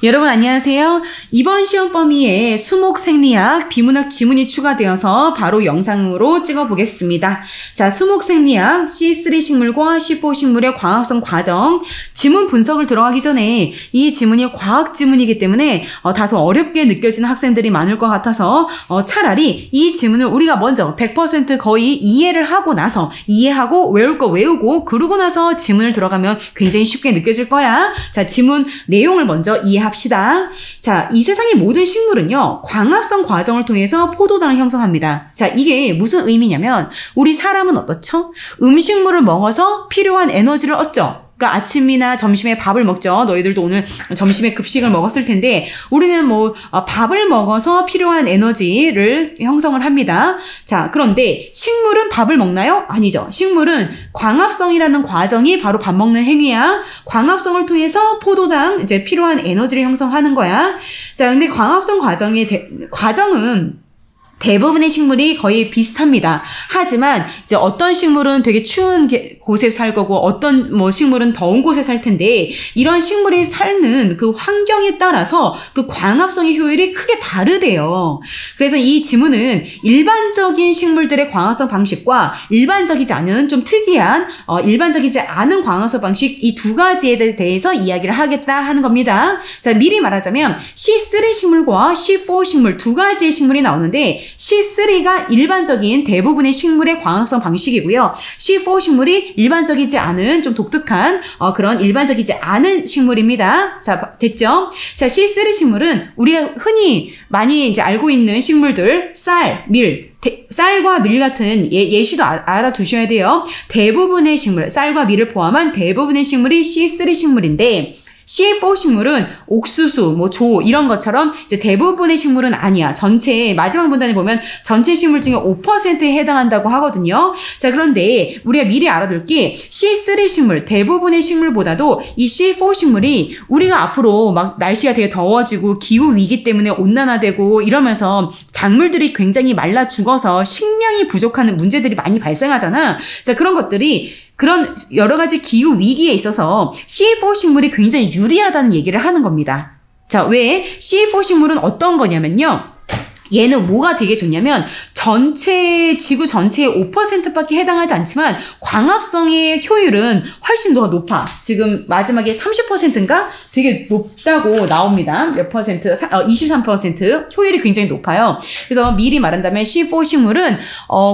여러분 안녕하세요. 이번 시험 범위에 수목 생리학, 비문학 지문이 추가되어서 바로 영상으로 찍어보겠습니다. 자, 수목 생리학, C3 식물과 C4 식물의 광합성 과정, 지문 분석을 들어가기 전에 이 지문이 과학 지문이기 때문에 다소 어렵게 느껴지는 학생들이 많을 것 같아서 차라리 이 지문을 우리가 먼저 100% 거의 이해를 하고 나서 이해하고 외울 거 외우고 그러고 나서 지문을 들어가면 굉장히 쉽게 느껴질 거야. 자, 지문 내용을 먼저 이해합시다. 자, 이 세상의 모든 식물은요, 광합성 과정을 통해서 포도당을 형성합니다. 자, 이게 무슨 의미냐면, 우리 사람은 어떻죠? 음식물을 먹어서 필요한 에너지를 얻죠. 그러니까 아침이나 점심에 밥을 먹죠. 너희들도 오늘 점심에 급식을 먹었을 텐데 우리는 밥을 먹어서 필요한 에너지를 형성을 합니다. 자, 그런데 식물은 밥을 먹나요? 아니죠. 식물은 광합성이라는 과정이 바로 밥 먹는 행위야. 광합성을 통해서 포도당 이제 필요한 에너지를 형성하는 거야. 자, 근데 광합성 과정은 대부분의 식물이 거의 비슷합니다. 하지만 이제 어떤 식물은 되게 추운 곳에 살 거고 어떤 식물은 더운 곳에 살 텐데 이런 식물이 사는 그 환경에 따라서 그 광합성의 효율이 크게 다르대요. 그래서 이 지문은 일반적인 식물들의 광합성 방식과 일반적이지 않은 좀 특이한 일반적이지 않은 광합성 방식 이 두 가지에 대해서 이야기를 하겠다 하는 겁니다. 자, 미리 말하자면 C3 식물과 C4 식물 두 가지의 식물이 나오는데 C3가 일반적인 대부분의 식물의 광합성 방식이고요. C4 식물이 일반적이지 않은 좀 독특한 그런 일반적이지 않은 식물입니다. 자, 됐죠? 자, C3 식물은 우리가 흔히 많이 이제 알고 있는 식물들, 쌀, 밀, 쌀과 밀 같은 예시도 알아두셔야 돼요. 대부분의 식물, 쌀과 밀을 포함한 대부분의 식물이 C3 식물인데 C4 식물은 옥수수, 조 이런 것처럼 이제 대부분의 식물은 아니야. 전체 마지막 문단에 보면 전체 식물 중에 5%에 해당한다고 하거든요. 자, 그런데 우리가 미리 알아둘 게 C3 식물, 대부분의 식물보다도 이 C4 식물이 우리가 앞으로 막 날씨가 되게 더워지고 기후 위기 때문에 온난화되고 이러면서 작물들이 굉장히 말라 죽어서 식량이 부족한 문제들이 많이 발생하잖아. 자, 그런 것들이 그런 여러 가지 기후 위기에 있어서 C4 식물이 굉장히 유리하다는 얘기를 하는 겁니다. 자, 왜? C4 식물은 어떤 거냐면요. 얘는 뭐가 되게 좋냐면 지구 전체의 5%밖에 해당하지 않지만 광합성의 효율은 훨씬 더 높아. 지금 마지막에 30%인가? 되게 높다고 나옵니다. 몇 퍼센트? 23% 효율이 굉장히 높아요. 그래서 미리 말한다면 C4 식물은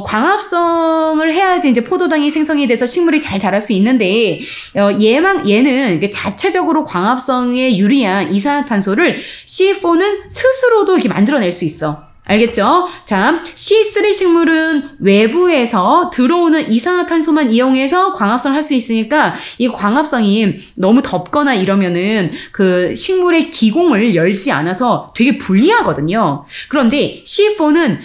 광합성을 해야지 이제 포도당이 생성이 돼서 식물이 잘 자랄 수 있는데 얘는 자체적으로 광합성에 유리한 이산화탄소를 C4는 스스로도 이렇게 만들어낼 수 있어. 알겠죠? 자, C3 식물은 외부에서 들어오는 이산화탄소만 이용해서 광합성을 할 수 있으니까 이 광합성이 너무 덥거나 이러면은 그 식물의 기공을 열지 않아서 되게 불리하거든요. 그런데 C4는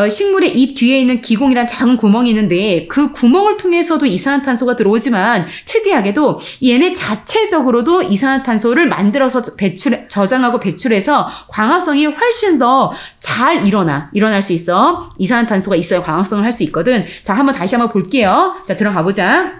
식물의 잎 뒤에 있는 기공이란 작은 구멍이 있는데 그 구멍을 통해서도 이산화탄소가 들어오지만 특이하게도 얘네 자체적으로도 이산화탄소를 만들어서 저장하고 배출해서 광합성이 훨씬 더 잘 일어날 수 있어. 이산화탄소가 있어야 광합성을 할 수 있거든. 자, 다시 한번 볼게요. 자, 들어가 보자.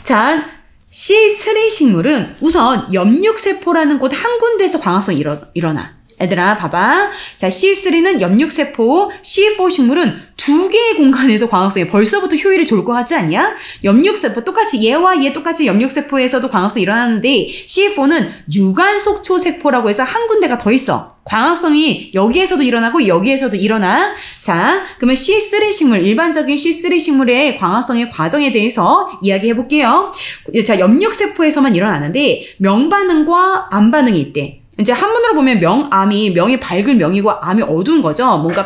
자, C3 식물은 우선 엽육세포라는 곳 한 군데에서 광합성이 일어나. 얘들아, 봐봐. 자, C3는 엽육세포, C4 식물은 두 개의 공간에서 광합성이 벌써부터 효율이 좋을 것 같지 않냐? 엽육세포, 똑같이 얘와 얘 똑같이 엽육세포에서도 광합성이 일어나는데 C4는 유관속초세포라고 해서 한 군데가 더 있어. 광합성이 여기에서도 일어나고 여기에서도 일어나. 자, 그러면 C3 식물, 일반적인 C3 식물의 광합성의 과정에 대해서 이야기해 볼게요. 자, 엽육세포에서만 일어나는데 명반응과 암반응이 있대. 이제 한문으로 보면 명이 밝은 명이고 암이 어두운 거죠. 뭔가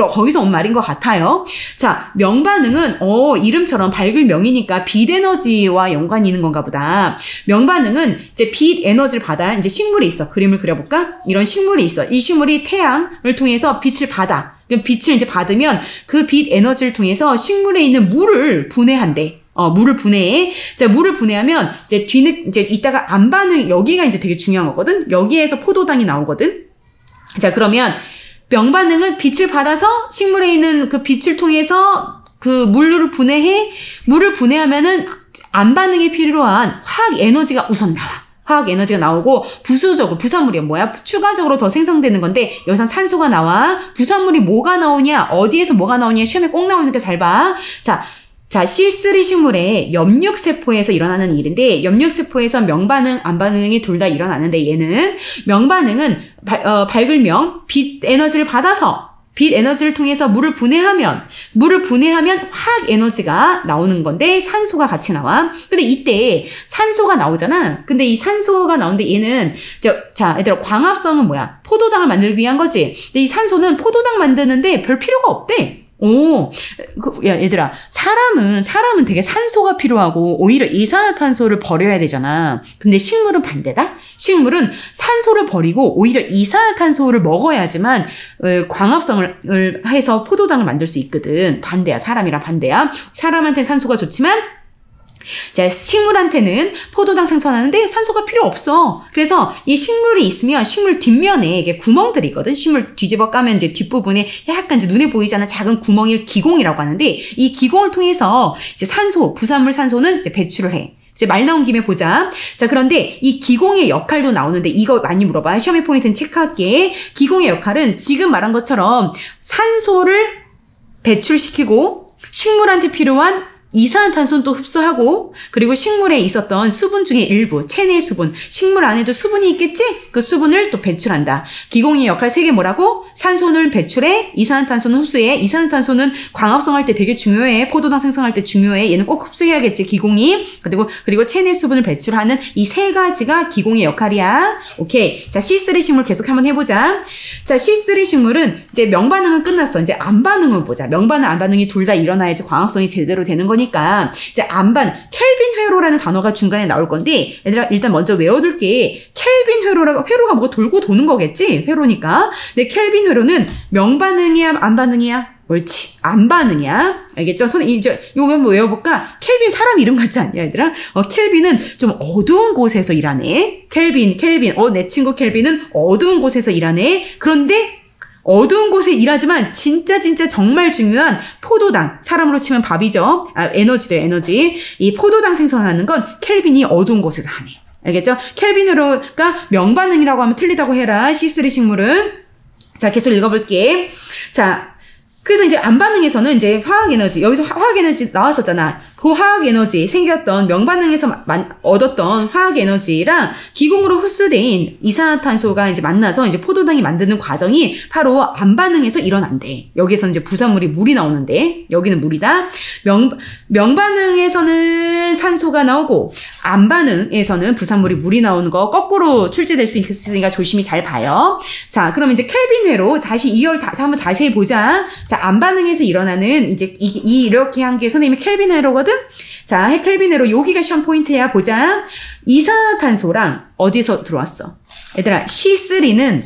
거기서 온 말인 것 같아요. 자, 명반응은 이름처럼 밝은 명이니까 빛 에너지와 연관이 있는 건가 보다. 명반응은 이제 빛 에너지를 받아. 이제 식물이 있어. 그림을 그려볼까? 이런 식물이 있어. 이 식물이 태양을 통해서 빛을 받아. 빛을 이제 받으면 그 빛 에너지를 통해서 식물에 있는 물을 분해한대. 물을 분해해. 자, 물을 분해하면 이제 이따가 암반응, 여기가 이제 되게 중요한 거거든? 여기에서 포도당이 나오거든? 자, 그러면 명반응은 빛을 받아서 식물에 있는 그 빛을 통해서 그 물을 분해해. 물을 분해하면은 암반응에 필요한 화학 에너지가 우선 나와. 화학 에너지가 나오고 부수적으로 부산물이 뭐야? 추가적으로 더 생성되는 건데 여기서 산소가 나와. 부산물이 뭐가 나오냐? 어디에서 뭐가 나오냐? 시험에 꼭 나오니까 잘 봐. 자, C3 식물의 염육세포에서 일어나는 일인데 염육세포에서 명반응, 안반응이 둘 다 일어나는데 얘는 명반응은 밝을명 빛 에너지를 받아서 빛 에너지를 통해서 물을 분해하면 화학 에너지가 나오는 건데 산소가 같이 나와. 근데 이때 산소가 나오잖아. 근데 이 산소가 나오는데 얘는 자, 얘들아 광합성은 뭐야? 포도당을 만들기 위한 거지. 근데 이 산소는 포도당 만드는데 별 필요가 없대. 야, 얘들아, 사람은 되게 산소가 필요하고, 오히려 이산화탄소를 버려야 되잖아. 근데 식물은 반대다? 식물은 산소를 버리고, 오히려 이산화탄소를 먹어야지만, 광합성을 해서 포도당을 만들 수 있거든. 반대야, 사람이랑 반대야. 사람한테는 산소가 좋지만, 자, 식물한테는 포도당 생성하는데 산소가 필요 없어. 그래서 이 식물이 있으면 식물 뒷면에 이게 구멍들이 있거든. 식물 뒤집어 까면 이제 뒷부분에 약간 이제 눈에 보이지 않는 작은 구멍이 기공이라고 하는데 이 기공을 통해서 이제 부산물 산소는 이제 배출을 해. 이제 말 나온 김에 보자. 자, 그런데 이 기공의 역할도 나오는데 이거 많이 물어봐. 시험의 포인트는 체크할게. 기공의 역할은 지금 말한 것처럼 산소를 배출시키고 식물한테 필요한 이산화탄소는 또 흡수하고 그리고 식물에 있었던 수분 중에 일부, 체내 수분, 식물 안에도 수분이 있겠지? 그 수분을 또 배출한다. 기공의 역할 3개 뭐라고? 산소를 배출해, 이산화탄소는 흡수해. 이산화탄소는 광합성할 때 되게 중요해. 포도당 생성할 때 중요해. 얘는 꼭 흡수해야겠지, 기공이. 그리고 체내 수분을 배출하는 이 3가지가 기공의 역할이야. 오케이. 자, C3 식물 계속 한번 해보자. 자, C3 식물은 이제 명반응은 끝났어. 이제 안반응을 보자. 명반응, 안반응이 둘 다 일어나야지 광합성이 제대로 되는 거니까. 이제 켈빈 회로라는 단어가 중간에 나올 건데 얘들아 일단 먼저 외워둘게. 켈빈 회로가 뭐가 돌고 도는 거겠지? 회로니까. 근데 켈빈 회로는 명반응이야, 안반응이야? 옳지. 안반응이야. 알겠죠? 이거 한번 외워볼까? 켈빈 사람 이름 같지 않냐, 얘들아? 켈빈은 좀 어두운 곳에서 일하네. 켈빈. 내 친구 켈빈은 어두운 곳에서 일하네. 그런데 어두운 곳에 일하지만 진짜 정말 중요한 포도당, 사람으로 치면 밥이죠. 에너지죠, 에너지. 이 포도당 생성하는 건 켈빈이 어두운 곳에서 하네. 알겠죠? 켈빈으로가 명반응이라고 하면 틀리다고 해라. C3 식물은. 자, 계속 읽어볼게. 자, 그래서 이제 안반응에서는 이제 화학에너지, 여기서 화학에너지 나왔었잖아. 그 화학에너지 생겼던 명반응에서 얻었던 화학에너지랑 기공으로 흡수된 이산화탄소가 이제 만나서 이제 포도당이 만드는 과정이 바로 안반응에서 일어난대. 여기에서 이제 부산물이 물이 나오는데, 여기는 물이다. 명반응에서는 산소가 나오고, 안반응에서는 부산물이 물이 나오는 거 거꾸로 출제될 수 있으니까 조심히 잘 봐요. 자, 그럼 이제 켈빈 회로 다시 한번 자세히 보자. 자, 안반응에서 일어나는 이제 이렇게 한 게 선생님이 켈빈 회로거든? 자, 켈빈 회로 여기가 시험 포인트야. 보자. 이산화탄소랑 어디서 들어왔어? 얘들아, C3는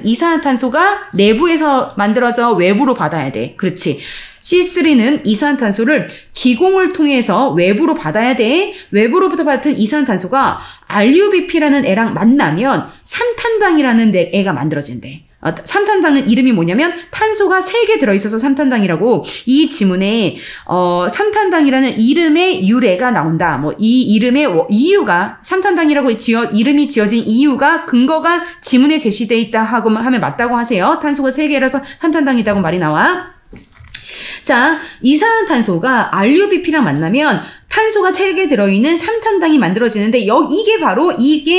이산화탄소가 내부에서 만들어져 외부로 받아야 돼. 그렇지. C3는 이산화탄소를 기공을 통해서 외부로 받아야 돼. 외부로부터 받은 이산화탄소가 RUBP라는 애랑 만나면 삼탄당이라는 애가 만들어진대. 삼탄당은 이름이 뭐냐면 탄소가 3개 들어있어서 삼탄당이라고. 이 지문에 삼탄당이라는 이름의 유래가 나온다. 이 이름의 이유가 삼탄당이라고 이름이 지어진 이유가 근거가 지문에 제시되어 있다 하면 맞다고 하세요. 탄소가 3개라서 삼탄당이라고 말이 나와. 자, 이산화탄소가 RUBP랑 만나면 탄소가 3개 들어있는 삼탄당이 만들어지는데 이게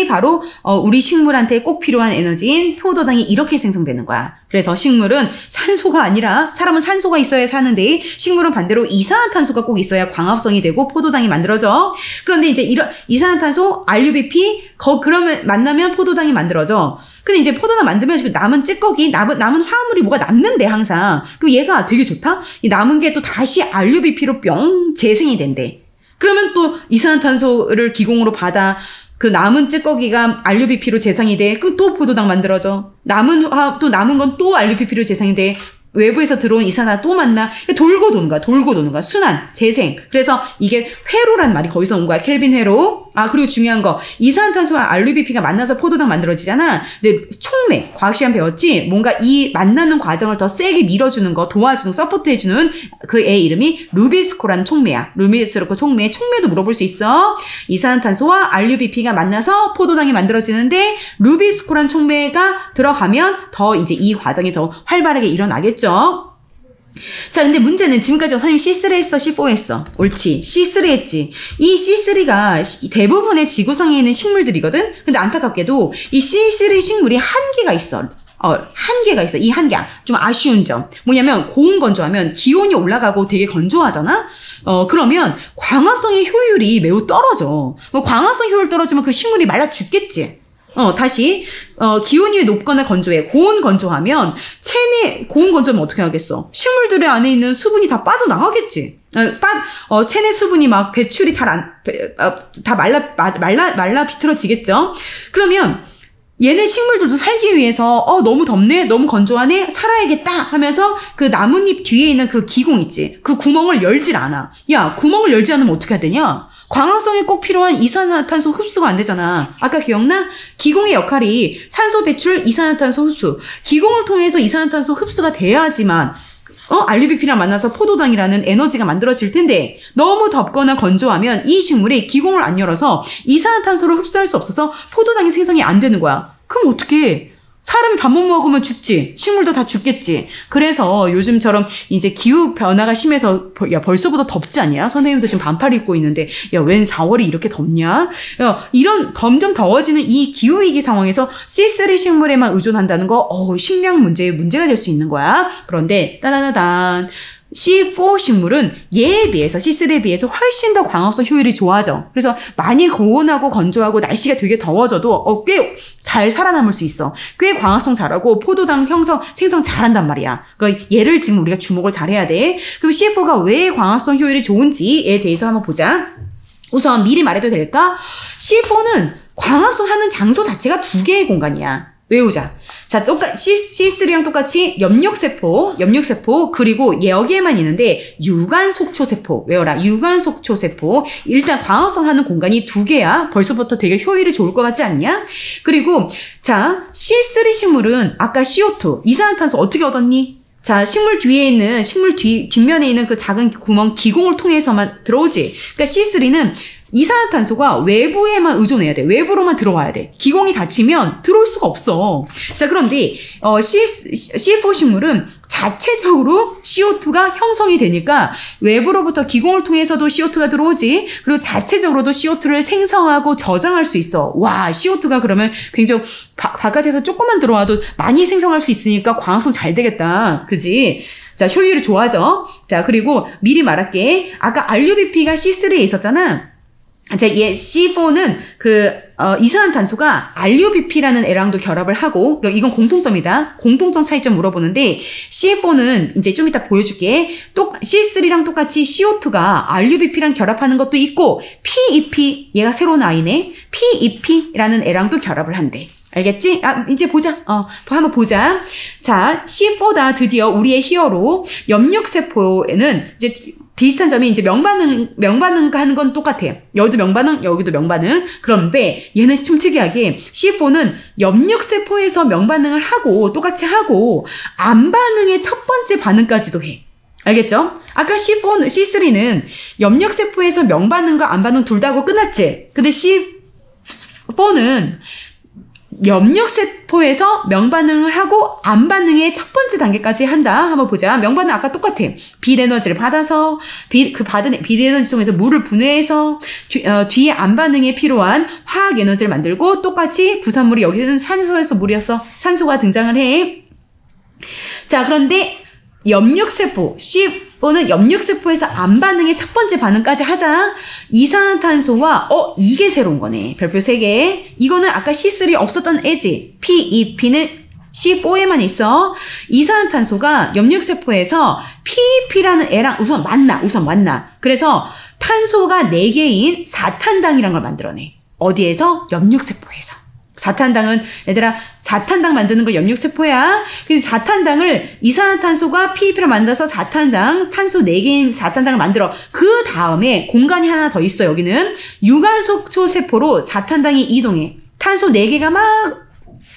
바로 우리 식물한테 꼭 필요한 에너지인 포도당이 이렇게 생성되는 거야. 그래서 식물은 산소가 아니라, 사람은 산소가 있어야 사는데 식물은 반대로 이산화탄소가 꼭 있어야 광합성이 되고 포도당이 만들어져. 그런데 이제 이런 이산화탄소, RUBP 그러면 만나면 포도당이 만들어져. 근데 이제 포도당 만들면 지금 남은 찌꺼기, 남은 화합물이 뭐가 남는데 항상. 그럼 얘가 되게 좋다? 이 남은 게 또 다시 RUBP로 뿅 재생이 된대. 그러면 또 이산화탄소를 기공으로 받아 그 남은 찌꺼기가 RUBP로 재생이 돼. 그럼 또 포도당 만들어져. 남은 건 또 RUBP로 재생이 돼. 외부에서 들어온 이산화 또 만나. 돌고 도는 거야. 순환, 재생. 그래서 이게 회로란 말이 거기서 온 거야. 켈빈 회로. 그리고 중요한 거. 이산화탄소와 RUBP가 만나서 포도당 만들어지잖아. 근데 촉매, 과학 시간 배웠지? 뭔가 이 만나는 과정을 더 세게 밀어주는 거, 도와주는, 서포트해주는 그 애 이름이 루비스코라는 촉매야. 루비스코 촉매. 촉매도 물어볼 수 있어. 이산화탄소와 RUBP가 만나서 포도당이 만들어지는데, 루비스코라는 촉매가 들어가면 더 이제 이 과정이 더 활발하게 일어나겠죠. 자, 근데 문제는 지금까지 선생님 C3 했어, C4 했어. 옳지. C3 했지. 이 C3가 대부분의 지구상에 있는 식물들이거든? 근데 안타깝게도 이 C3 식물이 한계가 있어. 한계가 있어. 이 한계야. 좀 아쉬운 점. 뭐냐면, 고온 건조하면 기온이 올라가고 되게 건조하잖아? 그러면 광합성의 효율이 매우 떨어져. 광합성 효율 떨어지면 그 식물이 말라 죽겠지. 다시, 기온이 높거나 건조해. 고온 건조하면, 고온 건조하면 어떻게 하겠어? 식물들의 안에 있는 수분이 다 빠져나가겠지. 체내 수분이 막 배출이 다 말라 비틀어지겠죠? 그러면, 얘네 식물들도 살기 위해서, 너무 덥네? 너무 건조하네? 살아야겠다! 하면서 그 나뭇잎 뒤에 있는 그 기공 있지? 그 구멍을 열질 않아. 야, 구멍을 열지 않으면 어떻게 해야 되냐? 광합성에 꼭 필요한 이산화탄소 흡수가 안 되잖아. 아까 기억나? 기공의 역할이 산소 배출, 이산화탄소 흡수. 기공을 통해서 이산화탄소 흡수가 돼야지만 RUBP랑 만나서 포도당이라는 에너지가 만들어질 텐데 너무 덥거나 건조하면 이 식물이 기공을 안 열어서 이산화탄소를 흡수할 수 없어서 포도당이 생성이 안 되는 거야. 그럼 어떡해? 사람이 밥 못 먹으면 죽지. 식물도 다 죽겠지. 그래서 요즘처럼 이제 기후 변화가 심해서 야 벌써부터 덥지 않냐? 선생님도 지금 반팔 입고 있는데 야 웬 4월이 이렇게 덥냐? 야 이런 점점 더워지는 이 기후위기 상황에서 C3 식물에만 의존한다는 거 식량 문제가 될 수 있는 거야. 그런데 따다다단 C4 식물은 얘에 비해서 C3에 비해서 훨씬 더 광합성 효율이 좋아져. 그래서 많이 고온하고 건조하고 날씨가 되게 더워져도 꽤 잘 살아남을 수 있어. 꽤 광합성 잘하고 포도당 생성 잘한단 말이야. 그러니까 얘를 지금 우리가 주목을 잘해야 돼. 그럼 C4가 왜 광합성 효율이 좋은지에 대해서 한번 보자. 우선 미리 말해도 될까? C4는 광합성 하는 장소 자체가 두 개의 공간이야. 외우자. 자, C3랑 똑같이 염력세포, 그리고 여기에만 있는데, 유관속초세포. 외워라. 유관속초세포. 일단 광합성 하는 공간이 두 개야. 벌써부터 되게 효율이 좋을 것 같지 않냐? 그리고, 자, C3 식물은 아까 CO2, 이산화탄소 어떻게 얻었니? 자, 식물 뒷면에 있는 그 작은 구멍, 기공을 통해서만 들어오지. 그러니까 C3는 이산화탄소가 외부에만 의존해야 돼. 외부로만 들어와야 돼. 기공이 닫히면 들어올 수가 없어. 자, 그런데 C4 식물은 자체적으로 CO2가 형성이 되니까 외부로부터 기공을 통해서도 CO2가 들어오지. 그리고 자체적으로도 CO2를 생성하고 저장할 수 있어. 와, CO2가 그러면 굉장히 바깥에서 조금만 들어와도 많이 생성할 수 있으니까 광합성 잘 되겠다. 그지? 자, 효율이 좋아져. 자, 그리고 미리 말할게. 아까 RUBP가 C3에 있었잖아. 자, C4는 이산화탄소가 RUBP라는 애랑도 결합을 하고, 이건 공통점이다. 공통점 차이점 물어보는데, C4는 이제 좀 이따 보여줄게. C3랑 똑같이 CO2가 RUBP랑 결합하는 것도 있고, PEP, 얘가 새로운 아이네. PEP라는 애랑도 결합을 한대. 알겠지? 이제 보자. 한번 보자. 자, C4다. 드디어 우리의 히어로. 염력세포에는 이제 비슷한 점이 이제 명반응 하는 건 똑같아. 여기도 명반응, 여기도 명반응. 그런데 얘는 좀 특이하게 C4는 염력세포에서 명반응을 하고 똑같이 하고 암반응의 첫 번째 반응까지도 해. 알겠죠? 아까 C3는 염력세포에서 명반응과 암반응 둘 다 하고 끝났지? 근데 C4는 염력세포에서 명반응을 하고 암반응의 첫 번째 단계까지 한다. 한번 보자. 명반응 아까 똑같아. 빛 에너지를 받아서 받은 빛 에너지 통해서 물을 분해해서 뒤에 암반응에 필요한 화학 에너지를 만들고 똑같이 부산물이 여기는 산소에서 물이었어. 산소가 등장을 해. 자, 그런데 염력세포 C4는 염력세포에서 암반응의 첫 번째 반응까지 하자. 이산화탄소와 이게 새로운 거네. 별표 3개. 이거는 아까 C3에 없었던 애지. PEP는 C4에만 있어. 이산화탄소가 염력세포에서 PEP라는 애랑 우선 만나. 그래서 탄소가 4개인 4탄당이란 걸 만들어내. 어디에서? 염력세포에서. 4탄당은 얘들아 4탄당 만드는 거 염육세포야. 그래서 4탄당을 이산화탄소가 PEP로 만들어서 4탄당 탄소 4개인 4탄당을 만들어. 그 다음에 공간이 하나 더 있어. 여기는 유관속초세포로 4탄당이 이동해. 탄소 4개가 막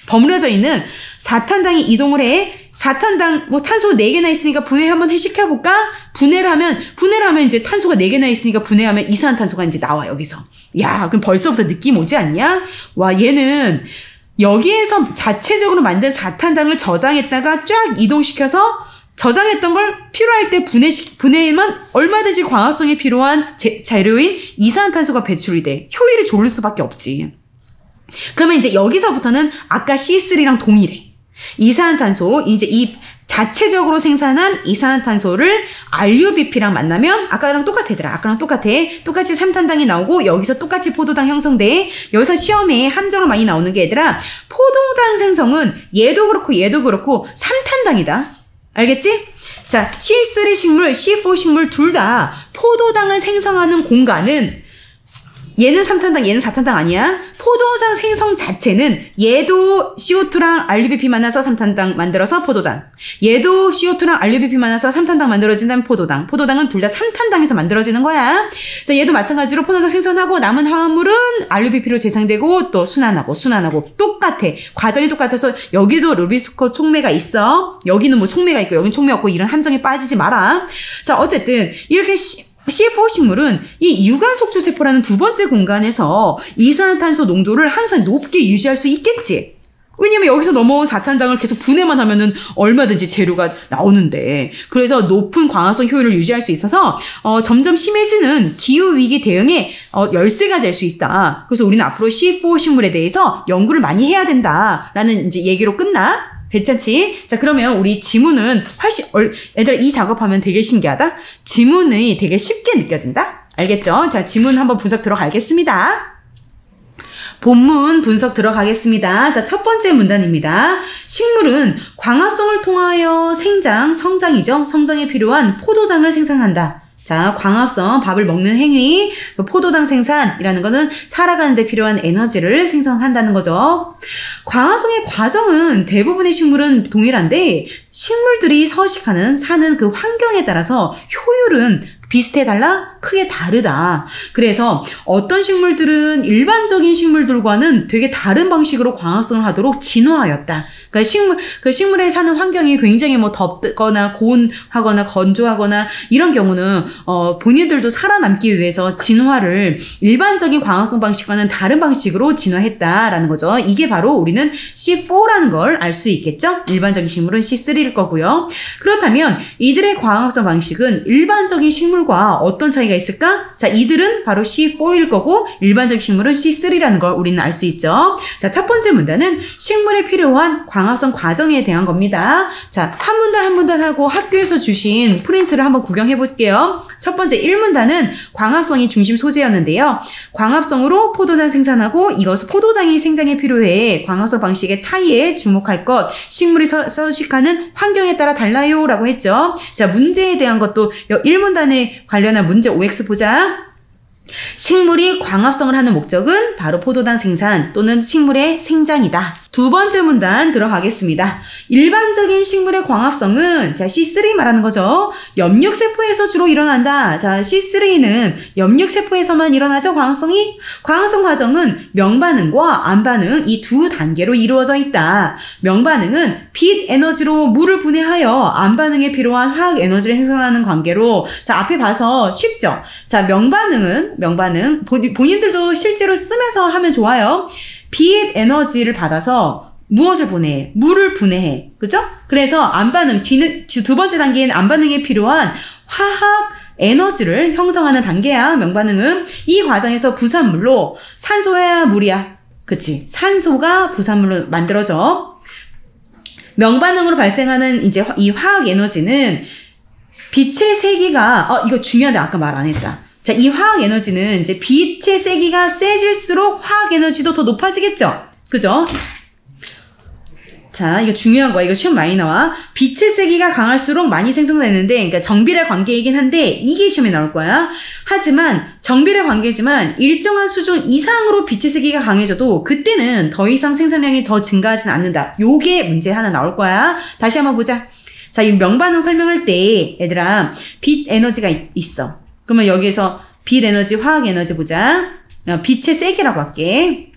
버무려져 있는 4탄당이 이동을 해. 4탄당 뭐 탄소 4개나 있으니까 분해 한번 시켜볼까? 분해를 하면 이제 탄소가 4개나 있으니까 분해하면 이산화탄소가 이제 나와. 여기서. 야, 그럼 벌써부터 느낌 오지 않냐? 와, 얘는 여기에서 자체적으로 만든 4탄당을 저장했다가 쫙 이동시켜서 저장했던 걸 필요할 때 분해하면 얼마든지 광합성에 필요한 재료인 이산화탄소가 배출이 돼. 효율이 좋을 수밖에 없지. 그러면 이제 여기서부터는 아까 C3랑 동일해. 이산화탄소, 이제 이 자체적으로 생산한 이산화탄소를 RUBP랑 만나면 아까랑 똑같아, 얘들아. 아까랑 똑같아. 똑같이 3탄당이 나오고 여기서 똑같이 포도당 형성돼. 여기서 시험에 함정으로 많이 나오는 게 얘들아, 포도당 생성은 얘도 그렇고 3탄당이다. 알겠지? 자, C3 식물, C4 식물 둘 다 포도당을 생성하는 공간은 얘는 3탄당, 얘는 4탄당 아니야. 포도당 생성 자체는 얘도 CO2랑 RUBP 만나서 3탄당 만들어서 포도당. 얘도 CO2랑 RUBP 만나서 3탄당 만들어진다면 포도당. 포도당은 둘 다 3탄당에서 만들어지는 거야. 자, 얘도 마찬가지로 포도당 생성하고 남은 화합물은 RUBP로 재생되고 또 순환하고 똑같아. 과정이 똑같아서 여기도 루비스코 촉매가 있어. 여기는 뭐 촉매가 있고 여기는 촉매 없고 이런 함정에 빠지지 마라. 자, 어쨌든 이렇게 C4 식물은 이 유관속초세포라는 두 번째 공간에서 이산화탄소 농도를 항상 높게 유지할 수 있겠지. 왜냐면 여기서 넘어온 4탄당을 계속 분해만 하면은 얼마든지 재료가 나오는데. 그래서 높은 광합성 효율을 유지할 수 있어서 점점 심해지는 기후위기 대응의 열쇠가 될 수 있다. 그래서 우리는 앞으로 C4 식물에 대해서 연구를 많이 해야 된다라는 이제 얘기로 끝나. 괜찮지? 자, 그러면 우리 지문은 훨씬, 얘들아, 이 작업하면 되게 신기하다? 지문이 되게 쉽게 느껴진다? 알겠죠? 자, 지문 한번 분석 들어가겠습니다. 본문 분석 들어가겠습니다. 자, 첫 번째 문단입니다. 식물은 광합성을 통하여 성장이죠. 성장에 필요한 포도당을 생산한다. 자, 광합성, 밥을 먹는 행위, 포도당 생산이라는 거는 살아가는 데 필요한 에너지를 생성한다는 거죠. 광합성의 과정은 대부분의 식물은 동일한데 식물들이 사는 그 환경에 따라서 효율은 비슷해달라? 크게 다르다. 그래서 어떤 식물들은 일반적인 식물들과는 되게 다른 방식으로 광합성을 하도록 진화하였다. 그러니까 식물에 사는 환경이 굉장히 뭐 덥거나 고온하거나 건조하거나 이런 경우는 본인들도 살아남기 위해서 진화를 일반적인 광합성 방식과는 다른 방식으로 진화했다라는 거죠. 이게 바로 우리는 C4라는 걸 알 수 있겠죠? 일반적인 식물은 C3일 거고요. 그렇다면 이들의 광합성 방식은 일반적인 식물과 어떤 차이가 있을까? 자, 이들은 바로 C4일 거고 일반적인 식물은 C3라는 걸 우리는 알 수 있죠. 자, 첫 번째 문단은 식물에 필요한 광합성 과정에 대한 겁니다. 자, 한 문단 한 문단 하고 학교에서 주신 프린트를 한번 구경해 볼게요. 첫 번째 1문단은 광합성이 중심 소재였는데요. 광합성으로 포도당 생산하고 이것은 포도당이 생장에 필요해. 광합성 방식의 차이에 주목할 것. 식물이 서식하는 환경에 따라 달라요 라고 했죠. 자, 문제에 대한 것도 1문단에 관련한 문제 OX 보자. 식물이 광합성을 하는 목적은 바로 포도당 생산 또는 식물의 생장이다. 두 번째 문단 들어가겠습니다. 일반적인 식물의 광합성은 자, C3 말하는 거죠. 염육세포에서 주로 일어난다. 자, C3는 염육세포에서만 일어나죠. 광합성이. 광합성 과정은 명반응과 안반응 이 두 단계로 이루어져 있다. 명반응은 빛 에너지로 물을 분해하여 안반응에 필요한 화학 에너지를 생성하는 관계로 자, 앞에 봐서 쉽죠. 자, 명반응 본인들도 실제로 쓰면서 하면 좋아요. 빛 에너지를 받아서 무엇을 보내해? 물을 분해해. 그죠? 그래서 안반응, 두 번째 단계인 안반응에 필요한 화학 에너지를 형성하는 단계야, 명반응은. 이 과정에서 부산물로 산소야, 물이야? 그치. 산소가 부산물로 만들어져. 명반응으로 발생하는 이제 이 화학 에너지는 빛의 세기가, 이거 중요한데 아까 말 안 했다. 자, 이 화학 에너지는 이제 빛의 세기가 세질수록 화학 에너지도 더 높아지겠죠? 그죠? 자, 이거 중요한 거야. 이거 시험 많이 나와. 빛의 세기가 강할수록 많이 생성되는데, 그러니까 정비례 관계이긴 한데, 이게 시험에 나올 거야. 하지만, 정비례 관계지만, 일정한 수준 이상으로 빛의 세기가 강해져도, 그때는 더 이상 생산량이 더 증가하진 않는다. 요게 문제 하나 나올 거야. 다시 한번 보자. 자, 이 명반응 설명할 때, 얘들아, 빛 에너지가 있어. 그러면 여기에서 빛 에너지, 화학 에너지 보자. 빛의 세기라고 할게.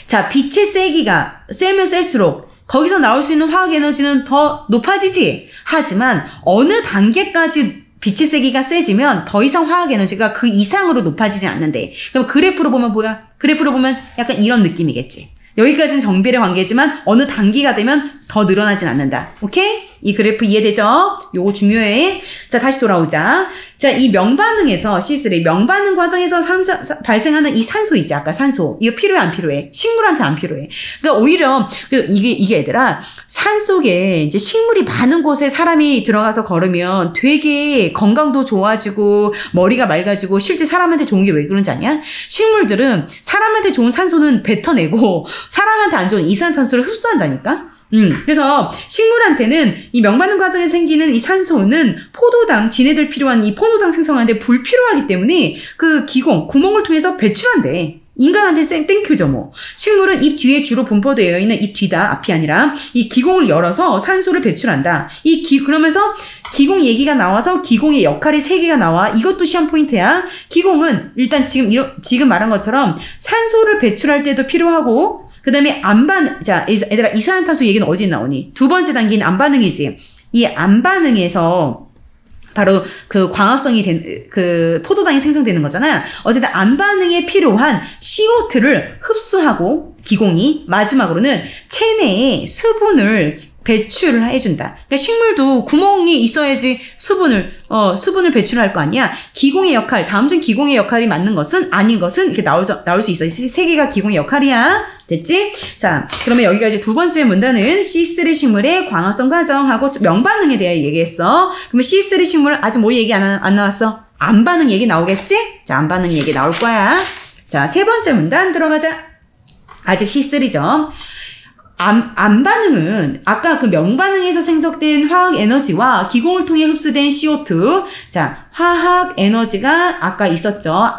자, 빛의 세기가 세면 셀수록, 거기서 나올 수 있는 화학 에너지는 더 높아지지. 하지만 어느 단계까지 빛의 세기가 세지면 더 이상 화학 에너지가 그 이상으로 높아지지 않는데. 그럼 그래프로 보면 뭐야? 그래프로 보면 약간 이런 느낌이겠지. 여기까지는 정비례 관계지만 어느 단계가 되면 더 늘어나진 않는다. 오케이? 이 그래프 이해되죠? 요거 중요해. 자, 다시 돌아오자. 자, 이 명반응에서 C3 명반응 과정에서 발생하는 이 산소 있지, 아까 산소. 이거 필요해 안 필요해? 식물한테 안 필요해. 그러니까 오히려 이게 얘들아, 산 속에 이제 식물이 많은 곳에 사람이 들어가서 걸으면 되게 건강도 좋아지고 머리가 맑아지고 실제 사람한테 좋은 게 왜 그런지 아냐? 식물들은 사람한테 좋은 산소는 뱉어내고 사람한테 안 좋은 이산화탄소를 흡수한다니까? 그래서 식물한테는 이 명반응 과정에 생기는 이 산소는 포도당, 지네들 필요한 이 포도당 생성하는데 불필요하기 때문에 그 기공, 구멍을 통해서 배출한대. 인간한테 땡큐죠, 뭐. 식물은 입 뒤에 주로 분포되어 있는 입 뒤다, 앞이 아니라 이 기공을 열어서 산소를 배출한다. 그러면서 기공 얘기가 나와서 기공의 역할이 3개가 나와. 이것도 시험 포인트야. 기공은 일단 지금 말한 것처럼 산소를 배출할 때도 필요하고, 그 다음에 자, 얘들아, 이산화탄소 얘기는 어디에 나오니? 두 번째 단계는 안반응이지. 이 안반응에서 바로 그 광합성이 그 포도당이 생성되는 거잖아. 어쨌든 안반응에 필요한 CO2를 흡수하고 기공이 마지막으로는 체내에 수분을 배출을 해준다. 그러니까 식물도 구멍이 있어야지 수분을 배출할 거 아니야. 기공의 역할, 다음 중 기공의 역할이 맞는 것은 아닌 것은 이렇게 나올 수 있어. 3개가 기공의 역할이야. 됐지? 자, 그러면 여기까지 두 번째 문단은 C3 식물의 광합성 과정하고 명반응에 대해 얘기했어. 그러면 C3 식물 아직 뭐 얘기 안 나왔어? 안반응 얘기 나오겠지? 자, 안반응 얘기 나올 거야. 자, 세 번째 문단 들어가자. 아직 C3죠. 안반응은 아까 그 명반응에서 생성된 화학 에너지와 기공을 통해 흡수된 CO2. 자, 화학 에너지가 아까 있었죠.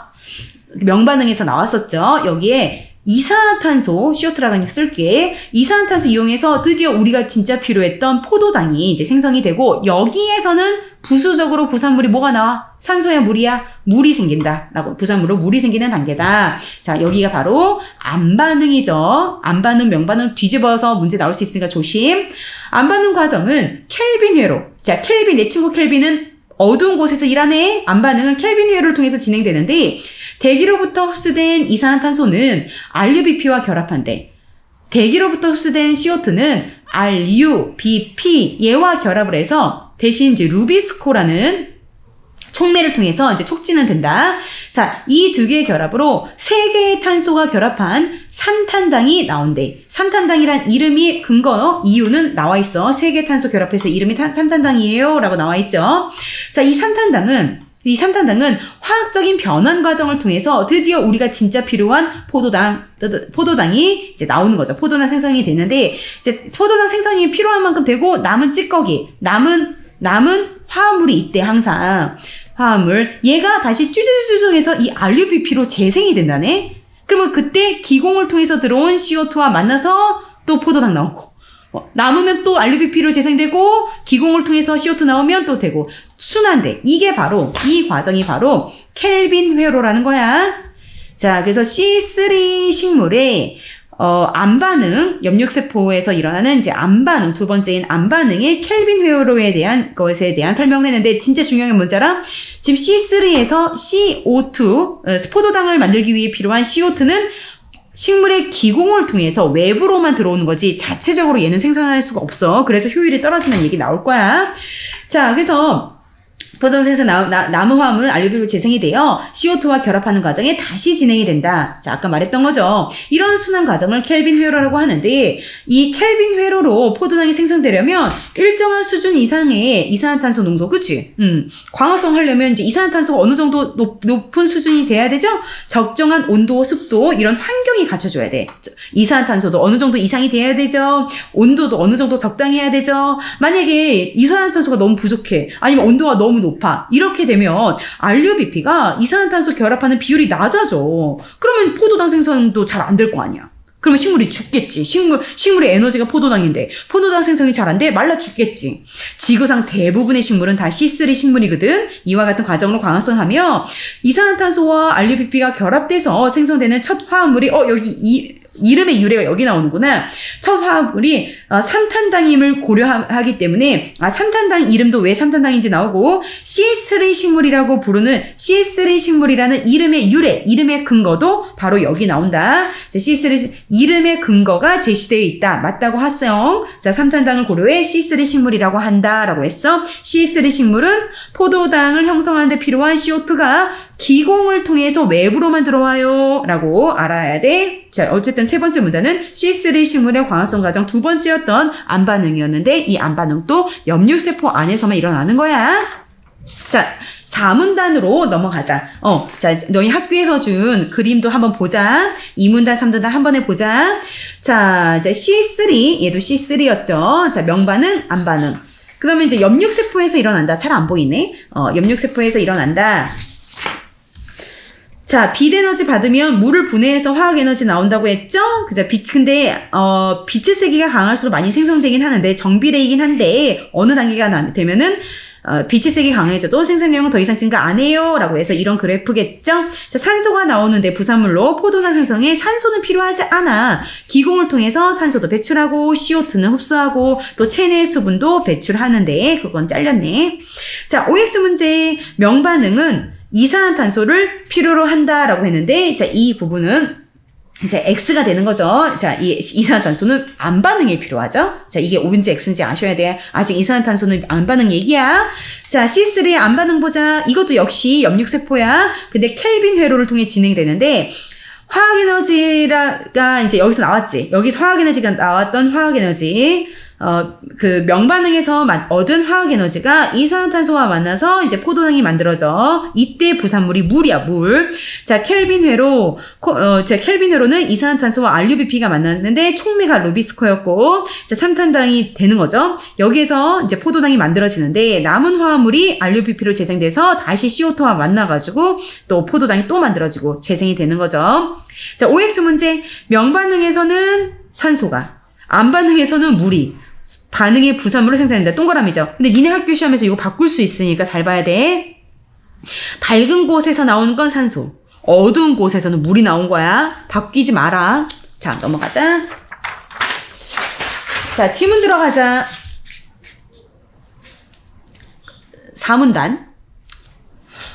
명반응에서 나왔었죠. 여기에 이산화탄소, CO2라고 쓸게. 이산화탄소 이용해서 드디어 우리가 진짜 필요했던 포도당이 이제 생성이 되고, 여기에서는 부수적으로 부산물이 뭐가 나와? 산소야, 물이야? 물이 생긴다. 라고, 부산물로 물이 생기는 단계다. 자, 여기가 바로 안반응이죠. 안반응, 명반응 뒤집어서 문제 나올 수 있으니까 조심. 안반응 과정은 켈빈 회로. 자, 켈빈, 내 친구 켈빈은 어두운 곳에서 일하네. 안반응은 켈빈 회로를 통해서 진행되는데, 대기로부터 흡수된 이산화탄소는 RUBP와 결합한대. 대기로부터 흡수된 CO2는 RUBP 얘와 결합을 해서 대신 이제 루비스코라는 촉매를 통해서 이제 촉진은 된다. 자, 이 두 개의 결합으로 3개의 탄소가 결합한 삼탄당이 나온대. 삼탄당이란 이름이 이유는 나와 있어. 3개 탄소 결합해서 이름이 삼탄당이에요. 라고 나와 있죠. 자, 이 삼탄당은 화학적인 변환 과정을 통해서 드디어 우리가 진짜 필요한 포도당이 이제 나오는 거죠. 포도당 생성이 되는데, 이제 포도당 생성이 필요한 만큼 되고, 남은 찌꺼기, 남은 화합물이 있대, 항상. 화합물. 얘가 다시 쭈쭈쭈쭈해서 이 RUBP로 재생이 된다네? 그러면 그때 기공을 통해서 들어온 CO2와 만나서 또 포도당 나오고, 남으면 또 RUBP로 재생되고, 기공을 통해서 CO2 나오면 또 되고, 순환돼. 이 과정이 바로 켈빈 회로라는 거야. 자, 그래서 C3 식물의 안반응, 엽육세포에서 일어나는 이제 안반응, 두 번째인 안반응의 켈빈 회로에 대한 것에 대한 설명을 했는데, 진짜 중요한 게 뭔지 알아? 지금 C3에서 CO2, 포도당을 만들기 위해 필요한 CO2는 식물의 기공을 통해서 외부로만 들어오는 거지 자체적으로 얘는 생산할 수가 없어. 그래서 효율이 떨어지는 얘기 나올 거야. 자, 그래서 포도당 생성 남은 화합물은 알루비로 재생이 되어 CO2와 결합하는 과정에 다시 진행이 된다. 자, 아까 말했던 거죠. 이런 순환 과정을 켈빈 회로라고 하는데 이 켈빈 회로로 포도당이 생성되려면 일정한 수준 이상의 이산화탄소 농도, 그치? 광합성 하려면 이제 이산화탄소가 어느 정도 높은 수준이 돼야 되죠? 적정한 온도, 습도 이런 환경이 갖춰줘야 돼. 이산화탄소도 어느 정도 이상이 돼야 되죠. 온도도 어느 정도 적당해야 되죠. 만약에 이산화탄소가 너무 부족해. 아니면 온도가 너무 높아. 이렇게 되면 알루비피가 이산화탄소 결합하는 비율이 낮아져. 그러면 포도당 생성도 잘 안 될 거 아니야. 그러면 식물이 죽겠지. 식물의 에너지가 포도당인데 포도당 생성이 잘 안 돼? 말라 죽겠지. 지구상 대부분의 식물은 다 C3 식물이거든. 이와 같은 과정으로 광합성하며 이산화탄소와 알루비피가 결합돼서 생성되는 첫 화합물이 여기 이름의 유래가 여기 나오는구나. 첫 화합물이 삼탄당임을 고려하기 때문에 삼탄당 이름도 왜 삼탄당인지 나오고 C3 식물이라고 부르는 C3 식물이라는 이름의 유래, 이름의 근거도 바로 여기 나온다. C3 이름의 근거가 제시되어 있다. 맞다고 하세요. 자, 삼탄당을 고려해 C3 식물이라고 한다라고 했어. C3 식물은 포도당을 형성하는 데 필요한 CO2가 기공을 통해서 외부로만 들어와요 라고 알아야 돼. 자, 어쨌든 세 번째 문단은 C3 식물의 광합성 과정 두 번째였던 암반응이었는데 이 암반응도 엽육세포 안에서만 일어나는 거야. 자, 4문단으로 넘어가자. 자, 너희 학교에서 준 그림도 한번 보자. 2문단, 3문단 한 번에 보자. 자, 이제 C3, 얘도 C3였죠. 자, 명반응, 암반응. 그러면 이제 엽육세포에서 일어난다. 잘 안 보이네. 엽육세포에서 일어난다. 자, 빛 에너지 받으면 물을 분해해서 화학 에너지 나온다고 했죠? 그죠? 근데, 빛의 세기가 강할수록 많이 생성되긴 하는데, 정비례이긴 한데, 어느 단계가 되면은, 빛의 색이 강해져도 생산량은 더 이상 증가 안 해요. 라고 해서 이런 그래프겠죠? 자, 산소가 나오는데 부산물로 포도당 생성에 산소는 필요하지 않아. 기공을 통해서 산소도 배출하고 CO2는 흡수하고 또 체내 수분도 배출하는데 그건 잘렸네. 자, OX 문제 명반응은 이산화탄소를 필요로 한다라고 했는데 자, 이 부분은 이제 X가 되는 거죠. 자, 이 이산화탄소는 암반응에 필요하죠. 자, 이게 O인지 X인지 아셔야 돼. 아직 이산화탄소는 암반응 얘기야. 자, C3의 암반응 보자. 이것도 역시 엽육세포야. 근데 켈빈 회로를 통해 진행되는데 화학에너지가 이제 여기서 나왔지. 여기서 화학에너지가 나왔던 화학에너지. 그 명반응에서 얻은 화학에너지가 이산화탄소와 만나서 이제 포도당이 만들어져. 이때 부산물이 물이야, 물. 자, 켈빈 회로는 이산화탄소와 RUBP가 만났는데 촉매가 루비스코였고, 자, 삼탄당이 되는 거죠. 여기에서 이제 포도당이 만들어지는데 남은 화합물이 RUBP로 재생돼서 다시 CO2와 만나가지고 또 포도당이 또 만들어지고 재생이 되는 거죠. 자, OX 문제. 명반응에서는 산소가, 암반응에서는 물이 반응의 부산물을 생산한다. 동그라미죠. 근데 니네 학교 시험에서 이거 바꿀 수 있으니까 잘 봐야 돼. 밝은 곳에서 나오는 건 산소, 어두운 곳에서는 물이 나온 거야. 바뀌지 마라. 자, 넘어가자. 자, 지문 들어가자. 4문단.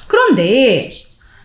그런데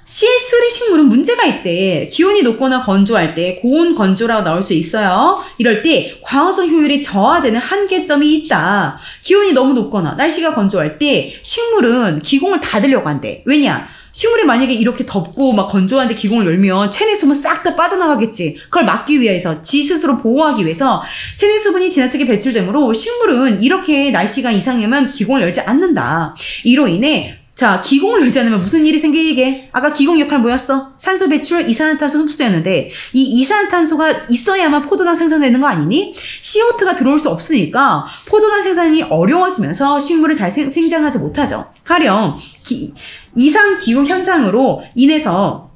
C3 식물은 문제가 있대. 기온이 높거나 건조할 때 고온 건조라고 나올 수 있어요. 이럴 때 광합성 효율이 저하되는 한계점이 있다. 기온이 너무 높거나 날씨가 건조할 때 식물은 기공을 닫으려고 한대. 왜냐? 식물이 만약에 이렇게 덥고 막 건조한데 기공을 열면 체내 수분 싹 다 빠져나가겠지. 그걸 막기 위해서, 지 스스로 보호하기 위해서 체내 수분이 지나치게 배출되므로 식물은 이렇게 날씨가 이상하면 기공을 열지 않는다. 이로 인해 자, 기공을 열지 않으면 무슨 일이 생기게? 아까 기공 역할 뭐였어? 산소 배출, 이산화탄소 흡수였는데 이 이산화탄소가 있어야만 포도당 생산되는 거 아니니? CO2가 들어올 수 없으니까 포도당 생산이 어려워지면서 식물을 잘 생장하지 못하죠. 가령 이상 기후 현상으로 인해서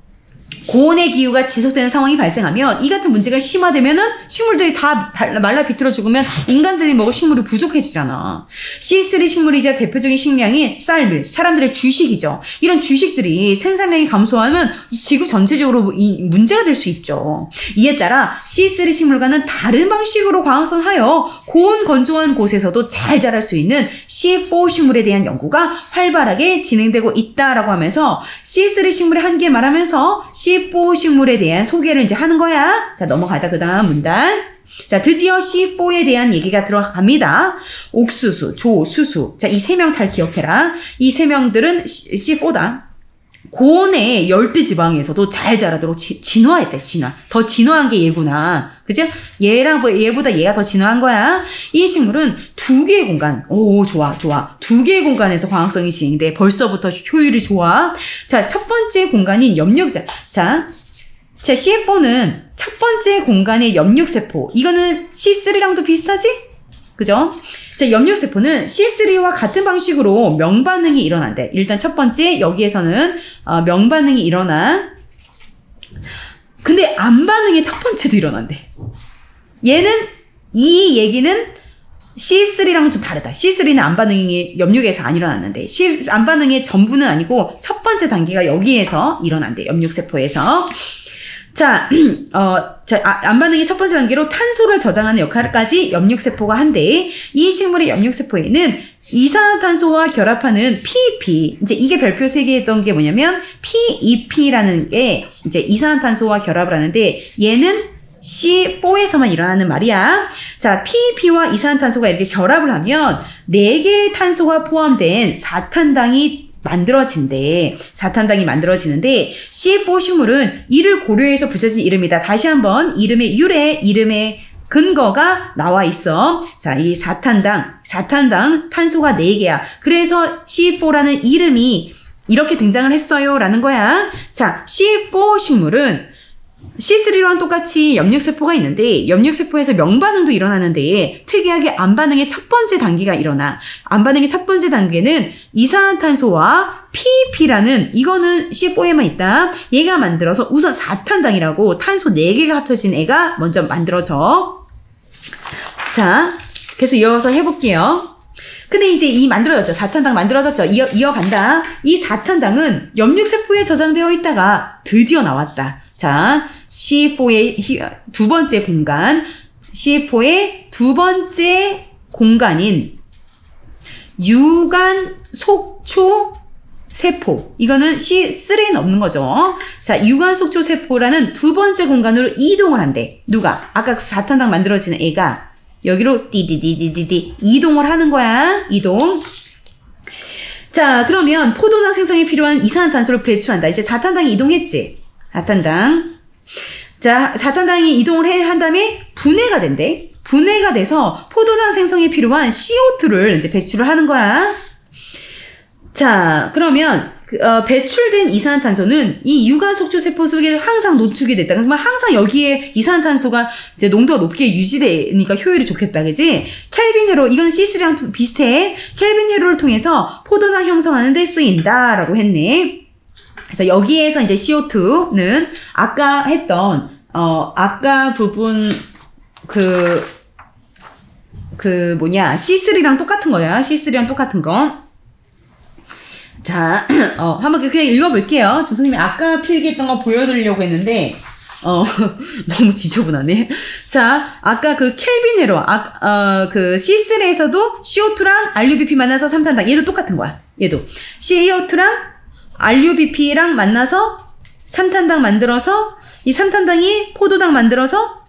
고온의 기후가 지속되는 상황이 발생하면 이 같은 문제가 심화되면은 식물들이 다 말라 비틀어 죽으면 인간들이 먹을 식물이 부족해지잖아. C3 식물이자 대표적인 식량인 쌀밀, 사람들의 주식이죠. 이런 주식들이 생산량이 감소하면 지구 전체적으로 문제가 될 수 있죠. 이에 따라 C3 식물과는 다른 방식으로 광합성하여 고온 건조한 곳에서도 잘 자랄 수 있는 C4 식물에 대한 연구가 활발하게 진행되고 있다라고 하면서 C3 식물의 한계 말하면서 C4 식물에 대한 소개를 이제 하는 거야. 자, 넘어가자. 그 다음 문단. 자, 드디어 C4에 대한 얘기가 들어갑니다. 옥수수, 조, 수수. 자, 이 세 명 잘 기억해라. 이 세 명들은 C4다. 고온의 열대 지방에서도 잘 자라도록 진화했대, 진화. 더 진화한 게 얘구나. 그죠? 얘보다 얘가 더 진화한 거야. 이 식물은 두 개의 공간. 오, 좋아. 두 개의 공간에서 광합성이 진행돼. 벌써부터 효율이 좋아. 자, 첫 번째 공간인 염력자. 자, C4는 첫 번째 공간의 염력세포. 이거는 C3랑도 비슷하지? 그죠? 자, 염력세포는 C3와 같은 방식으로 명반응이 일어난대. 일단 첫 번째, 여기에서는 명반응이 일어나. 근데 안반응의 첫 번째도 일어난대. 이 얘기는 C3랑은 좀 다르다. C3는 안반응이 염력에서 안 일어났는데, 안반응의 전부는 아니고 첫 번째 단계가 여기에서 일어난대. 염력세포에서. 자, 안반응의 첫 번째 단계로 탄소를 저장하는 역할까지 염력세포가 한대. 이 식물의 염력세포에는 이산화탄소와 결합하는 PEP. 이제 이게 별표 3개 했던 게 뭐냐면, PEP라는 게 이제 이산화탄소와 결합을 하는데, 얘는 C4에서만 일어나는 말이야. 자, PEP와 이산화탄소가 이렇게 결합을 하면 4개의 탄소가 포함된 4탄당이 만들어진대. 4탄당이 만들어지는데 C4 식물은 이를 고려해서 붙여진 이름이다. 다시 한번 이름의 유래, 이름의 근거가 나와 있어. 자, 이 4탄당 탄소가 4개야. 그래서 C4라는 이름이 이렇게 등장을 했어요 라는 거야. 자, C4 식물은 C3랑 똑같이 염력세포가 있는데 염력세포에서 명반응도 일어나는데 특이하게 안반응의 첫 번째 단계가 일어나. 안반응의 첫 번째 단계는 이산화탄소와 PEP라는 이거는 C4에만 있다. 얘가 만들어서 우선 4탄당이라고 탄소 4개가 합쳐진 애가 먼저 만들어져. 자, 계속 이어서 해볼게요. 근데 이제 이 만들어졌죠. 4탄당 만들어졌죠. 이어간다. 이 4탄당은 염력세포에 저장되어 있다가 드디어 나왔다. 자, C4의 두 번째 공간, C4의 두 번째 공간인 유관 속초 세포. 이거는 C3에는 없는 거죠. 자, 유관 속초 세포라는 두 번째 공간으로 이동을 한대. 누가? 아까 4탄당 만들어지는 애가 여기로 띠디디디디디 이동을 하는 거야. 이동. 자, 그러면 포도당 생성에 필요한 이산화탄소를 배출한다. 이제 4탄당이 이동했지? 4탄당. 자, 4탄당이 이동을 한 다음에 분해가 된대. 분해가 돼서 포도당 생성에 필요한 CO2를 이제 배출을 하는 거야. 자, 그러면 배출된 이산화탄소는 이 유관 속초 세포 속에 항상 노출이 됐다. 그러면 항상 여기에 이산화탄소가 이제 농도가 높게 유지되니까 효율이 좋겠다. 그지? 켈빈 회로, 이건 C3랑 비슷해. 켈빈 회로를 통해서 포도당 형성하는 데 쓰인다라고 했네. 그래서 여기에서 이제 CO2는 아까 했던, 아까 부분, C3랑 똑같은 거야. C3랑 똑같은 거. 자, 한번 그냥 읽어볼게요. 저 선생님이 아까 필기했던 거 보여드리려고 했는데, 너무 지저분하네. 자, 아까 그 켈빈 회로, 그 C3에서도 CO2랑 RUBP 만나서 3탄당. 얘도 똑같은 거야. 얘도. CO2랑 RUBP랑 만나서 3탄당 만들어서 이 3탄당이 포도당 만들어서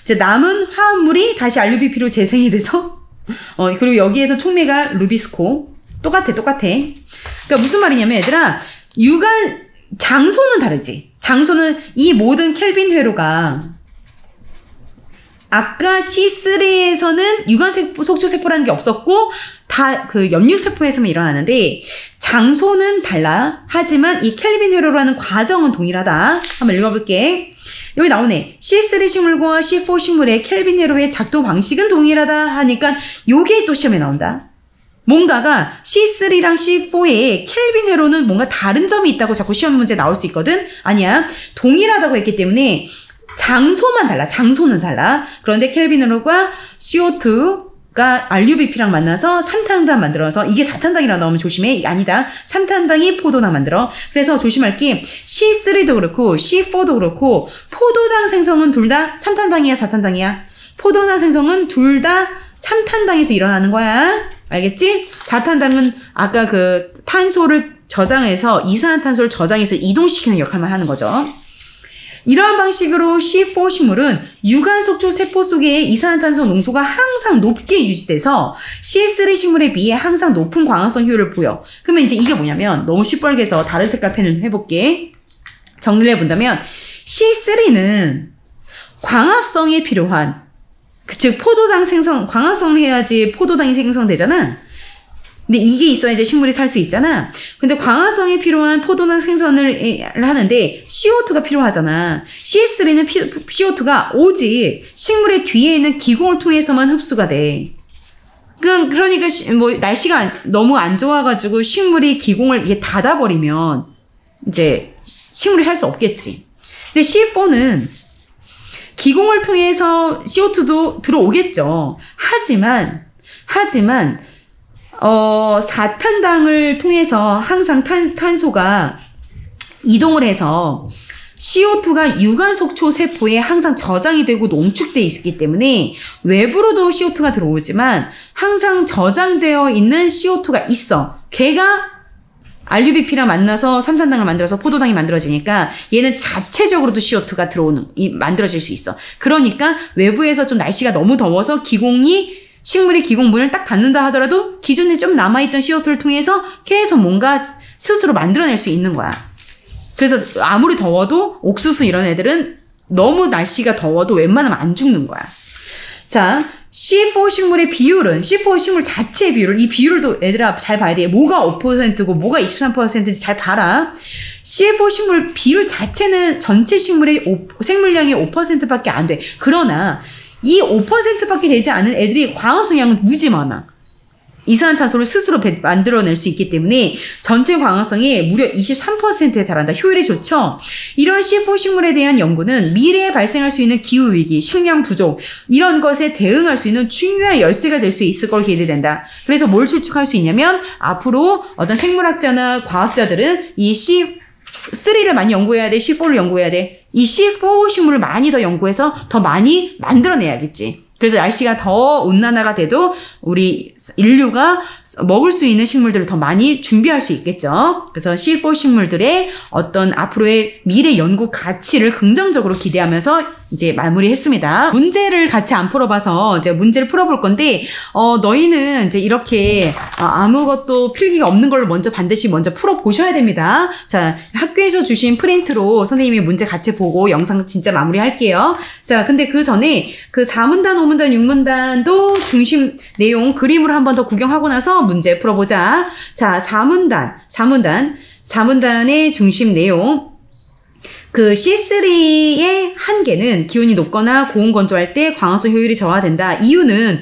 이제 남은 화합물이 다시 RUBP로 재생이 돼서 그리고 여기에서 촉매가 루비스코 똑같아. 그러니까 무슨 말이냐면 얘들아 장소는 다르지. 장소는 이 모든 켈빈 회로가 아까 C3에서는 유관 속초 세포라는 게 없었고 다 그 염육세포에서만 일어나는데 장소는 달라. 하지만 이 켈빈 회로라는 과정은 동일하다. 한번 읽어볼게. 여기 나오네. C3 식물과 C4 식물의 켈빈 회로의 작동 방식은 동일하다 하니까 요게 또 시험에 나온다. 뭔가가 C3랑 C4의 켈빈 회로는 뭔가 다른 점이 있다고 자꾸 시험 문제 나올 수 있거든. 아니야. 동일하다고 했기 때문에 장소만 달라. 장소는 달라. 그런데 켈빈 회로가 CO2가 RUBP랑 만나서 3탄당 만들어서 이게 4탄당이라고 나오면 조심해. 이게 아니다. 3탄당이 포도당 만들어. 그래서 조심할 게 C3도 그렇고 C4도 그렇고 포도당 생성은 둘 다 3탄당이야 4탄당이야. 포도당 생성은 둘 다 3탄당에서 일어나는 거야. 알겠지? 4탄당은 아까 그 탄소를 저장해서 이산화탄소를 저장해서 이동시키는 역할만 하는 거죠. 이러한 방식으로 C4 식물은 유관속초 세포 속의 이산화탄소 농도가 항상 높게 유지돼서 C3 식물에 비해 항상 높은 광합성 효율을 보여. 그러면 이제 이게 뭐냐면 너무 시뻘개서 다른 색깔 펜을 해볼게. 정리를 해본다면 C3는 광합성에 필요한 즉 포도당 생성, 광합성을 해야지 포도당이 생성되잖아. 근데 이게 있어야지 식물이 살 수 있잖아. 근데 광합성에 필요한 포도당 생성을 하는데 CO2가 필요하잖아. C3는 CO2가 오직 식물의 뒤에 있는 기공을 통해서만 흡수가 돼. 그러니까 뭐 날씨가 너무 안 좋아가지고 식물이 기공을 이게 닫아버리면 이제 식물이 살 수 없겠지. 근데 C4는 기공을 통해서 CO2도 들어오겠죠. 하지만 사탄당을 통해서 항상 탄소가 이동을 해서 CO2가 유관속초 세포에 항상 저장이 되고 농축되어 있기 때문에 외부로도 CO2가 들어오지만 항상 저장되어 있는 CO2가 있어. 걔가 RUBP랑 만나서 삼산당을 만들어서 포도당이 만들어지니까 얘는 자체적으로도 CO2가 만들어질 수 있어. 그러니까 외부에서 좀 날씨가 너무 더워서 식물이 기공문을 딱 닫는다 하더라도 기존에 좀 남아있던 CO2를 통해서 계속 뭔가 스스로 만들어낼 수 있는 거야. 그래서 아무리 더워도 옥수수 이런 애들은 너무 날씨가 더워도 웬만하면 안 죽는 거야. 자, C4 식물의 비율은 C4 식물 자체의 비율을 이 비율도 얘들아 잘 봐야 돼. 뭐가 5%고 뭐가 23%인지 잘 봐라. C4 식물 비율 자체는 전체 식물의 생물량의 5%밖에 안 돼. 그러나 이 5%밖에 되지 않은 애들이 광합성 양은 무지 많아. 이산화탄소를 스스로 만들어낼 수 있기 때문에 전체 광합성이 무려 23%에 달한다. 효율이 좋죠? 이런 C4 식물에 대한 연구는 미래에 발생할 수 있는 기후위기, 식량 부족 이런 것에 대응할 수 있는 중요한 열쇠가 될 수 있을 걸 기대된다. 그래서 뭘 추측할 수 있냐면 앞으로 어떤 생물학자나 과학자들은 이 C3를 많이 연구해야 돼. C4를 연구해야 돼. 이 C4 식물을 많이 더 연구해서 더 많이 만들어내야겠지. 그래서 날씨가 더 온난화가 돼도 우리 인류가 먹을 수 있는 식물들을 더 많이 준비할 수 있겠죠. 그래서 C4 식물들의 어떤 앞으로의 미래 연구 가치를 긍정적으로 기대하면서 이제 마무리했습니다. 문제를 같이 안 풀어봐서 이제 문제를 풀어볼 건데, 너희는 이제 이렇게 아무것도 필기가 없는 걸로 반드시 먼저 풀어보셔야 됩니다. 자, 학교에서 주신 프린트로 선생님이 문제 같이 보고 영상 진짜 마무리할게요. 자, 근데 그 전에 그 4문단, 5문단, 6문단도 중심 내용 그림으로 한번 더 구경하고 나서 문제 풀어보자. 자, 4문단의 중심 내용. 그 C3의 한계는 기온이 높거나 고온 건조할 때 광합성 효율이 저하된다. 이유는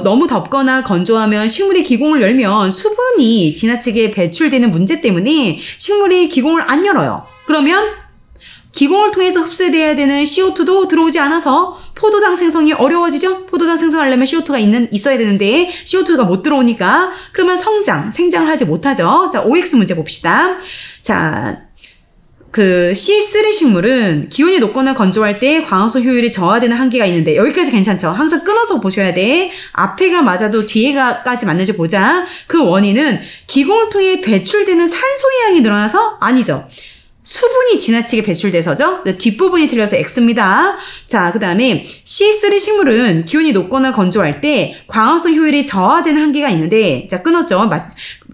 너무 덥거나 건조하면 식물이 기공을 열면 수분이 지나치게 배출되는 문제 때문에 식물이 기공을 안 열어요. 그러면 기공을 통해서 흡수돼야 되는 CO2도 들어오지 않아서 포도당 생성이 어려워지죠? 포도당 생성하려면 CO2가 있어야 되는데 CO2가 못 들어오니까 그러면 생장을 하지 못하죠. 자, OX 문제 봅시다. 자, 그 C3 식물은 기온이 높거나 건조할 때 광합성 효율이 저하되는 한계가 있는데 여기까지 괜찮죠? 항상 끊어서 보셔야 돼. 앞에가 맞아도 뒤에가까지 맞는지 보자. 그 원인은 기공을 통해 배출되는 산소의 양이 늘어나서 아니죠. 수분이 지나치게 배출돼서죠. 뒷부분이 틀려서 X입니다. 자, 그 다음에 C3 식물은 기온이 높거나 건조할 때 광합성 효율이 저하되는 한계가 있는데 자, 끊었죠.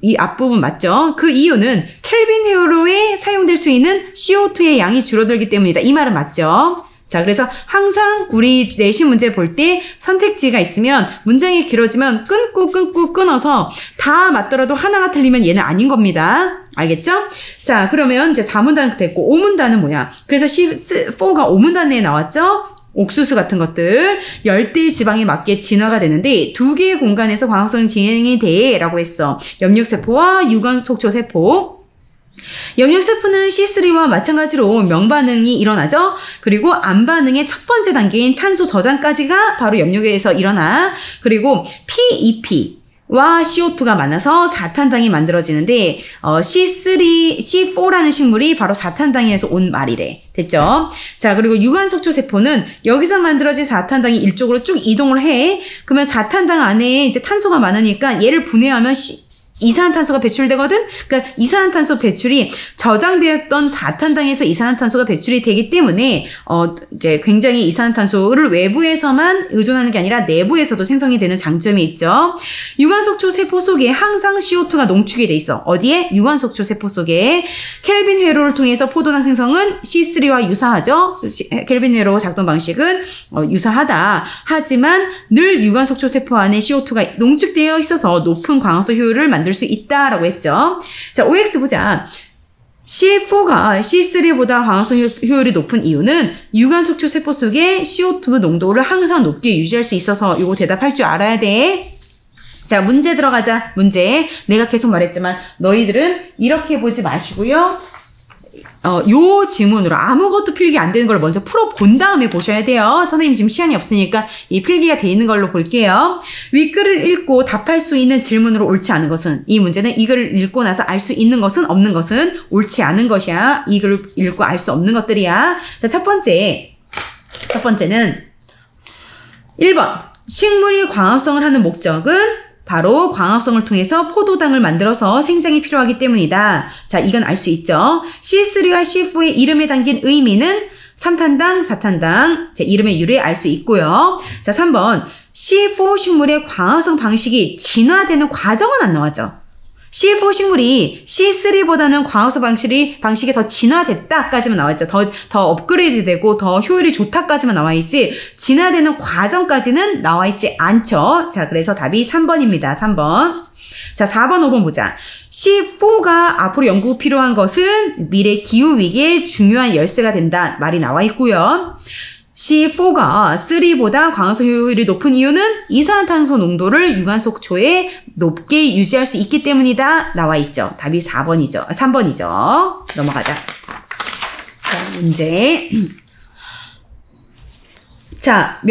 이 앞부분 맞죠? 그 이유는 켈빈 회로에 사용될 수 있는 CO2의 양이 줄어들기 때문이다. 이 말은 맞죠? 자, 그래서 항상 우리 내신 문제 볼 때 선택지가 있으면 문장이 길어지면 끊어서 다 맞더라도 하나가 틀리면 얘는 아닌 겁니다. 알겠죠? 자, 그러면 이제 4문단 됐고 5문단은 뭐야? 그래서 C4가 5문단에 나왔죠? 옥수수 같은 것들 열대 지방에 맞게 진화가 되는데 두 개의 공간에서 광합성 진행이 돼 라고 했어. 염력세포와 유관속초세포. 염력세포는 C3와 마찬가지로 명반응이 일어나죠. 그리고 암반응의 첫 번째 단계인 탄소 저장까지가 바로 염력에서 일어나. 그리고 PEP와 CO2가 만나서 사탄당이 만들어지는데 C4라는 식물이 바로 사탄당에서 온 말이래. 됐죠? 자, 그리고 유관속초세포는 여기서 만들어진 사탄당이 이쪽으로 쭉 이동을 해. 그러면 사탄당 안에 이제 탄소가 많으니까 얘를 분해하면 이산화탄소가 배출되거든? 그러니까 이산화탄소 배출이 저장되었던 사탄당에서 이산화탄소가 배출이 되기 때문에, 이제 굉장히 이산화탄소를 외부에서만 의존하는 게 아니라 내부에서도 생성이 되는 장점이 있죠. 유관속초 세포 속에 항상 CO2가 농축이 돼 있어. 어디에? 유관속초 세포 속에. 켈빈 회로를 통해서 포도당 생성은 C3와 유사하죠. 켈빈 회로 작동 방식은 유사하다. 하지만 늘 유관속초 세포 안에 CO2가 농축되어 있어서 높은 광합성 효율을 만들 수 있다라고 했죠. 자, OX 보자. C4가 C3보다 광합성 효율이 높은 이유는 유관속초 세포 속에 CO2 농도를 항상 높게 유지할 수 있어서 이거 대답할 줄 알아야 돼. 자, 문제 들어가자. 문제. 내가 계속 말했지만 너희들은 이렇게 보지 마시고요. 요 지문으로 아무것도 필기 안 되는 걸 먼저 풀어본 다음에 보셔야 돼요. 선생님 지금 시간이 없으니까 이 필기가 돼 있는 걸로 볼게요. 윗글을 읽고 답할 수 있는 질문으로 옳지 않은 것은, 이 문제는 이 글을 읽고 나서 알 수 있는 것은 없는 것은 옳지 않은 것이야. 이 글을 읽고 알 수 없는 것들이야. 자, 첫 번째는 1번. 식물이 광합성을 하는 목적은 바로 광합성을 통해서 포도당을 만들어서 생장이 필요하기 때문이다. 자, 이건 알 수 있죠. C3와 C4의 이름에 담긴 의미는 3탄당, 4탄당, 제 이름의 유래 알 수 있고요. 자, 3번. C4 식물의 광합성 방식이 진화되는 과정은 안 나왔죠. C4 식물이 C3보다는 광합성 방식이 더 진화됐다까지만 나와있죠. 더 업그레이드 되고 더 효율이 좋다까지만 나와있지, 진화되는 과정까지는 나와있지 않죠. 자, 그래서 답이 3번입니다. 3번. 자, 4번, 5번 보자. C4가 앞으로 연구 필요한 것은 미래 기후위기에 중요한 열쇠가 된다. 말이 나와있고요. C4가 3보다 광합성 효율이 높은 이유는 이산화탄소 농도를 유관속초에 높게 유지할 수 있기 때문이다. 나와 있죠. 답이 3번이죠. 넘어가자. 자, 문제. 자,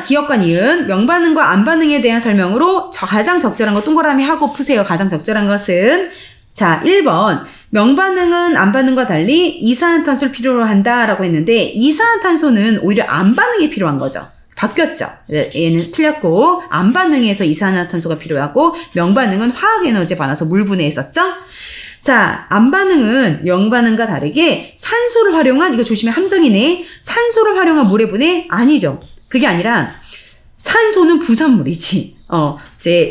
기억과 니은, 명반응과 안반응에 대한 설명으로 가장 적절한 거 동그라미 하고 푸세요. 가장 적절한 것은. 자, 1번. 명반응은 안반응과 달리 이산화탄소를 필요로 한다라고 했는데, 이산화탄소는 오히려 안반응이 필요한 거죠. 바뀌었죠. 얘는 틀렸고, 안반응에서 이산화탄소가 필요하고, 명반응은 화학에너지에 반해서 물 분해했었죠. 자, 안반응은 명반응과 다르게 산소를 활용한, 이거 조심해, 함정이네. 산소를 활용한 물의 분해? 아니죠. 그게 아니라 산소는 부산물이지.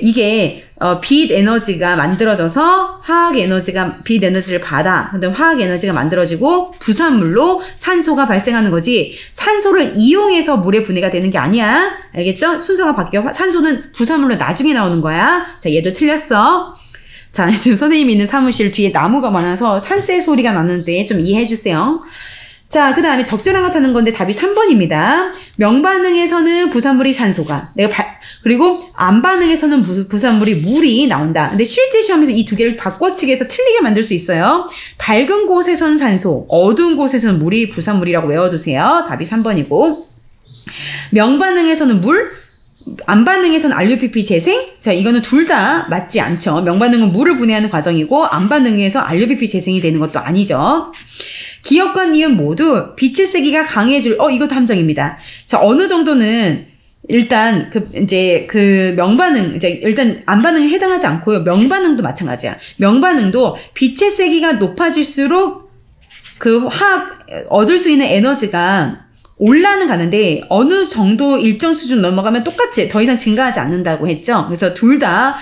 이게 빛 에너지가 만들어져서 빛 에너지를 받아. 근데 화학 에너지가 만들어지고 부산물로 산소가 발생하는 거지. 산소를 이용해서 물의 분해가 되는 게 아니야. 알겠죠? 순서가 바뀌어. 산소는 부산물로 나중에 나오는 거야. 자, 얘도 틀렸어. 자, 지금 선생님이 있는 사무실 뒤에 나무가 많아서 산새 소리가 나는데 좀 이해해 주세요. 자, 그 다음에 적절한 거 찾는 건데 답이 3번입니다. 명반응에서는 부산물이 산소가, 그리고 안반응에서는 부산물이 물이 나온다. 근데 실제 시험에서 이 두 개를 바꿔치기해서 틀리게 만들 수 있어요. 밝은 곳에선 산소, 어두운 곳에서는 물이 부산물이라고 외워두세요. 답이 3번이고. 명반응에서는 물, 안반응에서는 RUPP 재생? 자, 이거는 둘 다 맞지 않죠. 명반응은 물을 분해하는 과정이고, 안반응에서 RUPP 재생이 되는 것도 아니죠. 기억과 니은 모두 빛의 세기가 강해질, 이것도 함정입니다. 자, 어느 정도는 일단 명반응, 일단 안반응에 해당하지 않고요. 명반응도 마찬가지야. 명반응도 빛의 세기가 높아질수록 얻을 수 있는 에너지가 올라는 가는데 어느 정도 일정 수준 넘어가면 똑같이 더 이상 증가하지 않는다고 했죠. 그래서 둘 다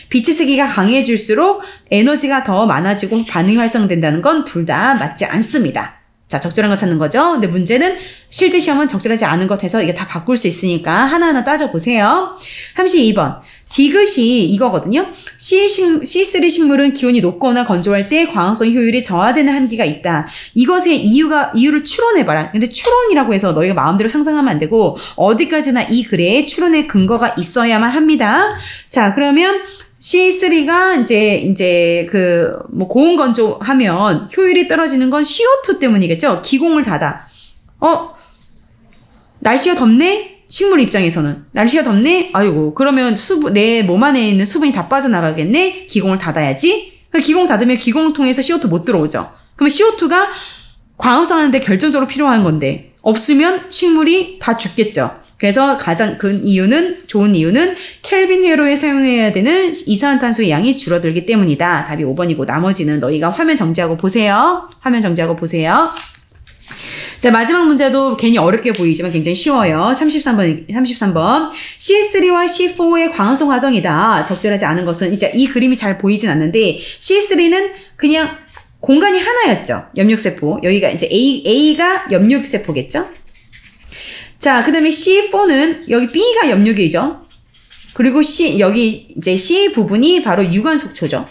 빛의 세기가 강해질수록 에너지가 더 많아지고 반응이 활성된다는 건 둘 다 맞지 않습니다. 자, 적절한 거 찾는 거죠. 근데 문제는 실제 시험은 적절하지 않은 것 해서 이게 다 바꿀 수 있으니까 하나하나 따져보세요. 32번. 디귿이 이거거든요. C3 식물은 기온이 높거나 건조할 때 광합성 효율이 저하되는 한계가 있다. 이것의 이유를 추론해봐라. 근데 추론이라고 해서 너희가 마음대로 상상하면 안 되고, 어디까지나 이 글에 추론의 근거가 있어야만 합니다. 자, 그러면 C3가 고온 건조하면 효율이 떨어지는 건 CO2 때문이겠죠? 기공을 닫아. 날씨가 덥네? 식물 입장에서는. 날씨가 덥네? 아이고, 그러면 내 몸 안에 있는 수분이 다 빠져나가겠네? 기공을 닫아야지? 기공 닫으면 기공을 통해서 CO2 못 들어오죠? 그러면 CO2가 광합성하는데 결정적으로 필요한 건데, 없으면 식물이 다 죽겠죠? 그래서 가장 좋은 이유는 켈빈 회로에 사용해야 되는 이산화탄소의 양이 줄어들기 때문이다. 답이 5번이고 나머지는 너희가 화면 정지하고 보세요. 화면 정지하고 보세요. 자, 마지막 문제도 괜히 어렵게 보이지만 굉장히 쉬워요. 33번. C3와 C4의 광합성 과정이다. 적절하지 않은 것은 이제 이 그림이 잘 보이진 않는데 C3는 그냥 공간이 하나였죠. 염육세포. 여기가 이제 A가 염육세포겠죠? 자, 그 다음에 C4는 여기 B가 염육이죠. 그리고 여기 이제 C 부분이 바로 유관속초죠.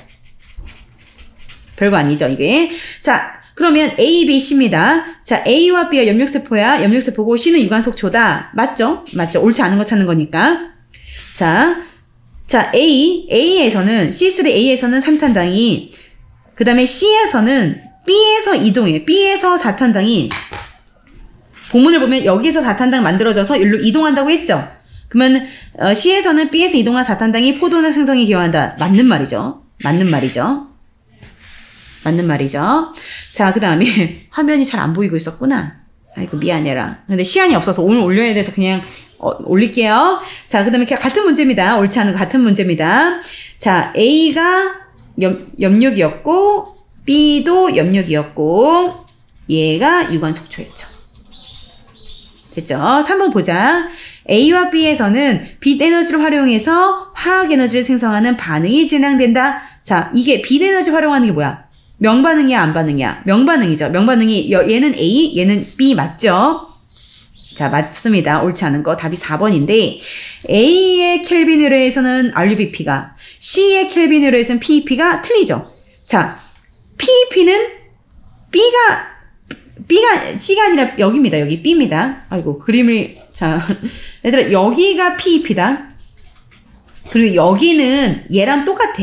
별거 아니죠, 이게. 자, 그러면 A, B, C입니다. 자, A와 B가 염육세포야. 염육세포고 C는 유관속초다. 맞죠? 맞죠? 옳지 않은 거 찾는 거니까. 자, A에서는, C3A에서는 3탄당이, 그 다음에 C에서는 B에서 이동해. B에서 4탄당이, 본문을 보면 여기서 4탄당 만들어져서 여기로 이동한다고 했죠? 그러면, C에서는 B에서 이동한 4탄당이 포도나 생성에 기여한다. 맞는 말이죠. 자, 그 다음에 화면이 잘 안 보이고 있었구나. 아이고, 미안해라. 근데 시간이 없어서 오늘 올려야 돼서 그냥 올릴게요. 자, 그 다음에 같은 문제입니다. 옳지 않은 거 같은 문제입니다. 자, A가 염육이었고, B도 염육이었고, 얘가 유관속초였죠. 됐죠? 3번 보자. A와 B에서는 빛 에너지를 활용해서 화학 에너지를 생성하는 반응이 진행된다. 자, 이게 빛 에너지 활용하는 게 뭐야? 명반응이야, 안 반응이야? 명반응이죠. 명반응이 얘는 A, 얘는 B 맞죠? 자, 맞습니다. 옳지 않은 거. 답이 4번인데 A의 켈빈 회로에서는 RUBP가, C의 켈빈 회로에서는 PEP가 틀리죠. 자, PEP는 C가 아니라 여기입니다. 여기 B입니다. 아이고, 그림을, 자, 얘들아, 여기가 PEP다. 그리고 여기는 얘랑 똑같아.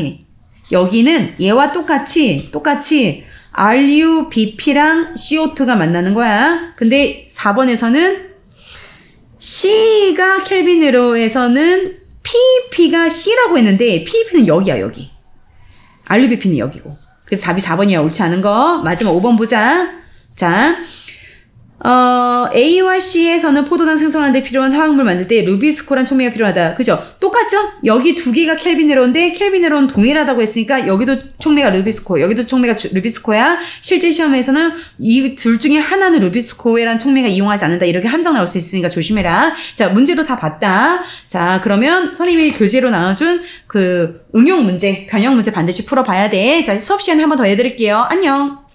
여기는 얘와 똑같이 RUBP랑 CO2가 만나는 거야. 근데 4번에서는 C가 켈빈 회로에서는 PEP가 C라고 했는데 PEP는 여기야, 여기. RUBP는 여기고. 그래서 답이 4번이야. 옳지 않은 거. 마지막 5번 보자. 자, A와 C에서는 포도당 생성하는 데 필요한 화학물 만들 때 루비스코란 촉매가 필요하다. 그죠? 똑같죠? 여기 두 개가 켈빈 회로인데 켈빈 회로는 동일하다고 했으니까 여기도 촉매가 루비스코, 여기도 촉매가 루비스코야. 실제 시험에서는 이 둘 중에 하나는 루비스코에란 촉매가 이용하지 않는다. 이렇게 함정 나올 수 있으니까 조심해라. 자, 문제도 다 봤다. 자, 그러면 선생님이 교재로 나눠준 그 응용 문제, 변형 문제 반드시 풀어봐야 돼. 자, 수업 시간에 한 번 더 해드릴게요. 안녕!